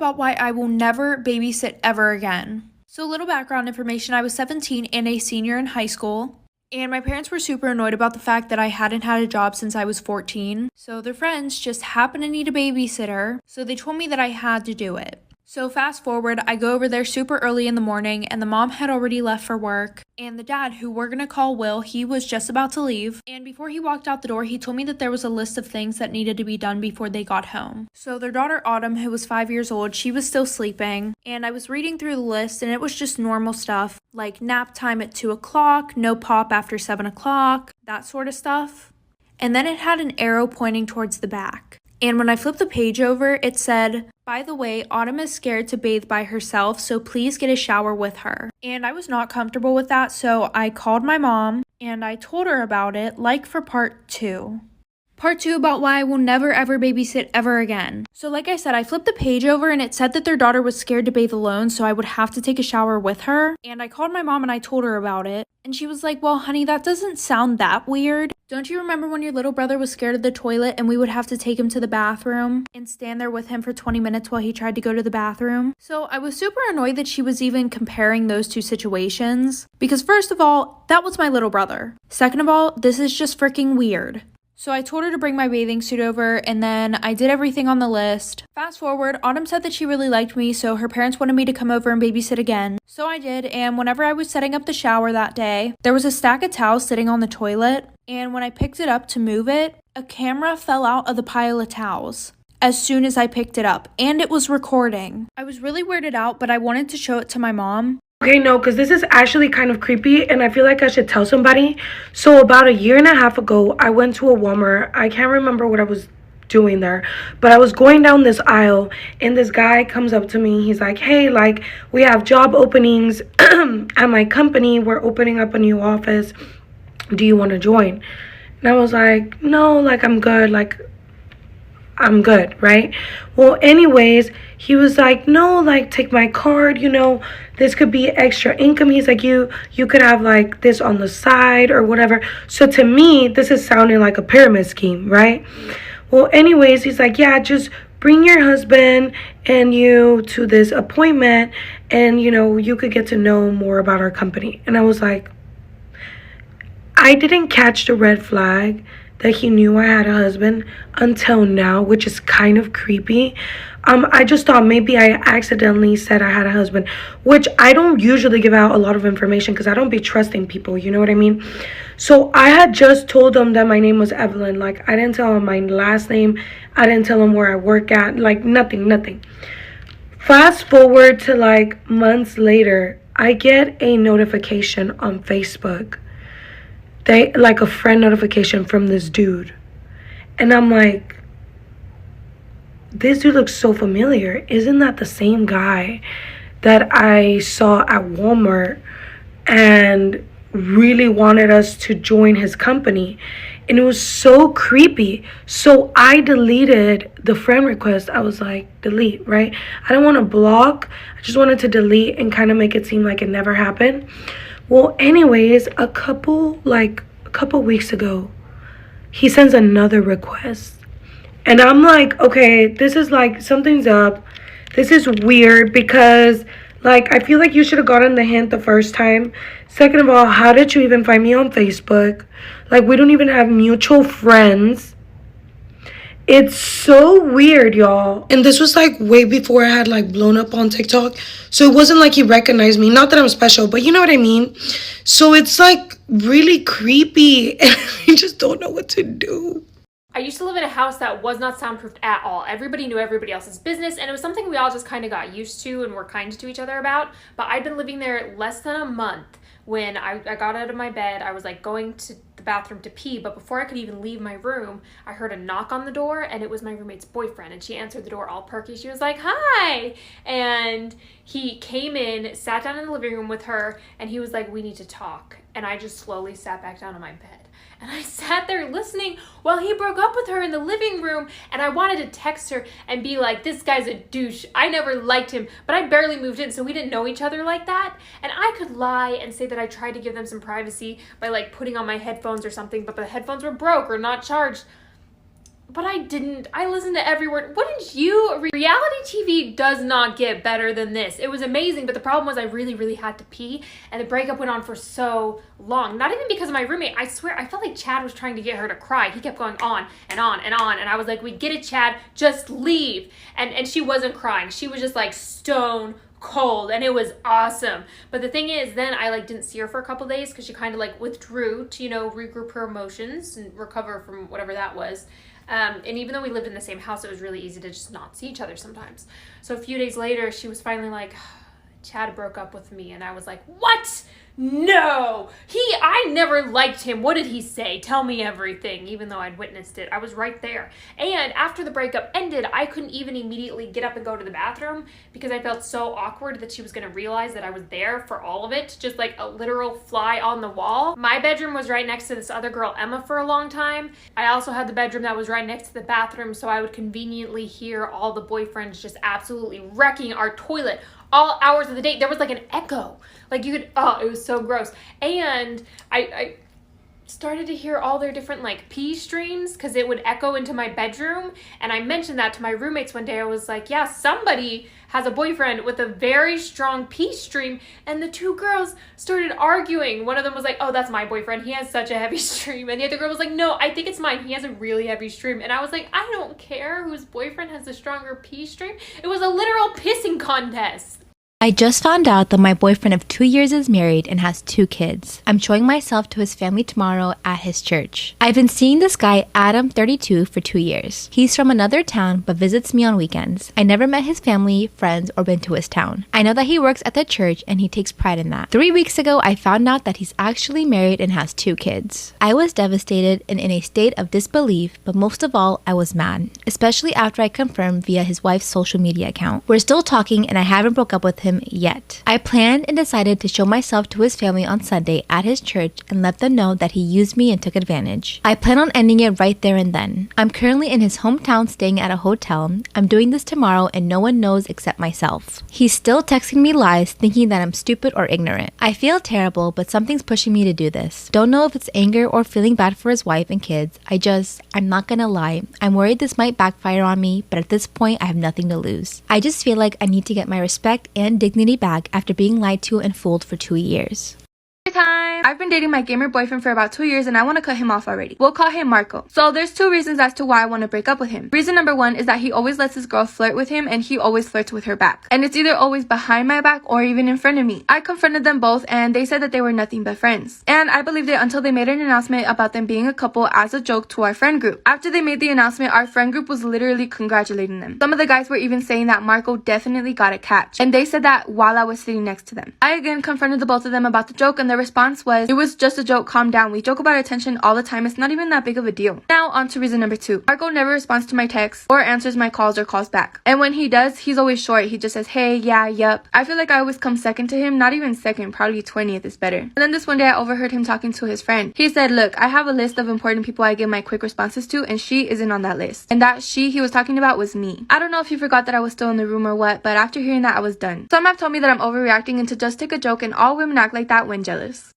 about why I will never babysit ever again. So, a little background information: I was 17 and a senior in high school. And my parents were super annoyed about the fact that I hadn't had a job since I was 14. So their friends just happened to need a babysitter. So they told me that I had to do it. So fast forward, I go over there super early in the morning and the mom had already left for work. And the dad, who we're gonna call Will, he was just about to leave. And before he walked out the door, he told me that there was a list of things that needed to be done before they got home. So their daughter Autumn, who was 5 years old, she was still sleeping. And I was reading through the list and it was just normal stuff, like nap time at 2 o'clock, no pop after 7 o'clock, that sort of stuff. And then it had an arrow pointing towards the back. And when I flipped the page over, it said, "By the way, Autumn is scared to bathe by herself, so please get a shower with her." And I was not comfortable with that, so I called my mom and I told her about it, like for part 2. Part 2 about why I will never ever babysit ever again. So like I said, I flipped the page over and it said that their daughter was scared to bathe alone, so I would have to take a shower with her. And I called my mom and I told her about it. And she was like, "Well, honey, that doesn't sound that weird. Don't you remember when your little brother was scared of the toilet and we would have to take him to the bathroom and stand there with him for 20 minutes while he tried to go to the bathroom?" So I was super annoyed that she was even comparing those two situations. Because first of all, that was my little brother. Second of all, this is just freaking weird. So I told her to bring my bathing suit over and then I did everything on the list. Fast forward, Autumn said that she really liked me, so her parents wanted me to come over and babysit again. So I did, and whenever I was setting up the shower that day, there was a stack of towels sitting on the toilet, and when I picked it up to move it, a camera fell out of the pile of towels as soon as I picked it up, and it was recording. I was really weirded out, but I wanted to show it to my mom. Okay, no, because this is actually kind of creepy and I feel like I should tell somebody. So about 1.5 years ago, I went to a Walmart. I can't remember what I was doing there, but I was going down this aisle and this guy comes up to me. He's like, "Hey, like, we have job openings at my company. We're opening up a new office. Do you want to join?" And I was like, "No, like, I'm good. Like, I'm good," right? Well, anyways, he was like, "No, like, take my card, you know, this could be extra income." He's like, you could have like this on the side or whatever. So to me, this is sounding like a pyramid scheme, right? Well, anyways, he's like, "Yeah, just bring your husband and you to this appointment and, you know, you could get to know more about our company." And I was like, I didn't catch the red flag that he knew I had a husband until now, which is kind of creepy. I just thought maybe I accidentally said I had a husband, which I don't usually give out a lot of information because I don't be trusting people, you know what I mean? So I had just told him that my name was Evelyn. Like, I didn't tell him my last name. I didn't tell him where I work at. Like, nothing. Fast forward to like months later, I get a notification on Facebook. Like a friend notification from this dude. And I'm like, this dude looks so familiar. Isn't that the same guy that I saw at Walmart and really wanted us to join his company? And it was so creepy. So I deleted the friend request. I was like, delete, right? I don't want to block. I just wanted to delete and kind of make it seem like it never happened. Well, anyways, a couple weeks ago, he sends another request. And I'm like, okay, this is like, something's up. This is weird because, like, I feel like you should have gotten the hint the first time. Second of all, how did you even find me on Facebook? Like, we don't even have mutual friends. It's so weird, y'all. And this was like way before I had like blown up on TikTok. So it wasn't like he recognized me. Not that I'm special, but you know what I mean? So it's like really creepy and I just don't know what to do. I used to live in a house that was not soundproofed at all. Everybody knew everybody else's business, and it was something we all just kind of got used to and were kind to each other about. But I'd been living there less than a month when I got out of my bed. I was like going to the bathroom to pee, but before I could even leave my room, I heard a knock on the door, and it was my roommate's boyfriend, and she answered the door all perky. She was like, "Hi!" And he came in, sat down in the living room with her, and he was like, "We need to talk." And I just slowly sat back down on my bed. And I sat there listening while he broke up with her in the living room, and I wanted to text her and be like, "This guy's a douche. I never liked him, but I barely moved in, so we didn't know each other like that." And I could lie and say that I tried to give them some privacy by like putting on my headphones or something, but the headphones were broke or not charged. But I didn't. I listened to every word. Wouldn't you? Reality TV does not get better than this. It was amazing, but the problem was I really, really had to pee, and the breakup went on for so long. Not even because of my roommate. I swear, I felt like Chad was trying to get her to cry. He kept going on and on and on, and I was like, we get it, Chad. Just leave. And she wasn't crying. She was just like stone cold, and it was awesome. But the thing is, then I like didn't see her for a couple days because she kind of like withdrew to, you know, regroup her emotions and recover from whatever that was. And even though we lived in the same house, it was really easy to just not see each other sometimes. So a few days later, she was finally like, Chad broke up with me. And I was like, what? No, I never liked him. What did he say? Tell me everything, even though I'd witnessed it. I was right there. And after the breakup ended, I couldn't even immediately get up and go to the bathroom because I felt so awkward that she was going to realize that I was there for all of it, just like a literal fly on the wall. My bedroom was right next to this other girl, Emma, for a long time. I also had the bedroom that was right next to the bathroom, so I would conveniently hear all the boyfriends just absolutely wrecking our toilet all hours of the day. There was like an echo. Like you could, it was so gross. And I started to hear all their different like pee streams because it would echo into my bedroom. And I mentioned that to my roommates one day. I was like, yeah, somebody has a boyfriend with a very strong pee stream. And the two girls started arguing. One of them was like, oh, that's my boyfriend. He has such a heavy stream. And the other girl was like, no, I think it's mine. He has a really heavy stream. And I was like, I don't care whose boyfriend has the stronger pee stream. It was a literal pissing contest. I just found out that my boyfriend of 2 years is married and has 2 kids. I'm showing myself to his family tomorrow at his church. I've been seeing this guy, Adam, 32, for 2 years. He's from another town but visits me on weekends. I never met his family, friends, or been to his town. I know that he works at the church and he takes pride in that. 3 weeks ago, I found out that he's actually married and has 2 kids. I was devastated and in a state of disbelief, but most of all, I was mad, especially after I confirmed via his wife's social media account. We're still talking and I haven't broke up with him yet. I planned and decided to show myself to his family on Sunday at his church and let them know that he used me and took advantage. I plan on ending it right there and then. I'm currently in his hometown staying at a hotel. I'm doing this tomorrow and no one knows except myself. He's still texting me lies thinking that I'm stupid or ignorant. I feel terrible, but something's pushing me to do this. Don't know if it's anger or feeling bad for his wife and kids. I'm not gonna lie. I'm worried this might backfire on me, but at this point I have nothing to lose. I just feel like I need to get my respect and dignity back after being lied to and fooled for 2 years. Time. I've been dating my gamer boyfriend for about 2 years and I want to cut him off already. We'll call him Marco. So there's 2 reasons as to why I want to break up with him. Reason number 1 is that he always lets his girl flirt with him and he always flirts with her back. And it's either always behind my back or even in front of me. I confronted them both and they said that they were nothing but friends. And I believed it until they made an announcement about them being a couple as a joke to our friend group. After they made the announcement, our friend group was literally congratulating them. Some of the guys were even saying that Marco definitely got a catch. And they said that while I was sitting next to them. I again confronted the both of them about the joke and their response was, it was just a joke, calm down. We joke about attention all the time. It's not even that big of a deal. Now on to reason number 2. Marco never responds to my texts or answers my calls or calls back. And when he does, he's always short. He just says, hey, yeah, yup. I feel like I always come second to him. Not even second, probably 20th is better. And then this one day I overheard him talking to his friend. He said, look, I have a list of important people I give my quick responses to and she isn't on that list. And that she he was talking about was me. I don't know if he forgot that I was still in the room or what, but after hearing that I was done. Some have told me that I'm overreacting and to just take a joke and all women act like that when jealous.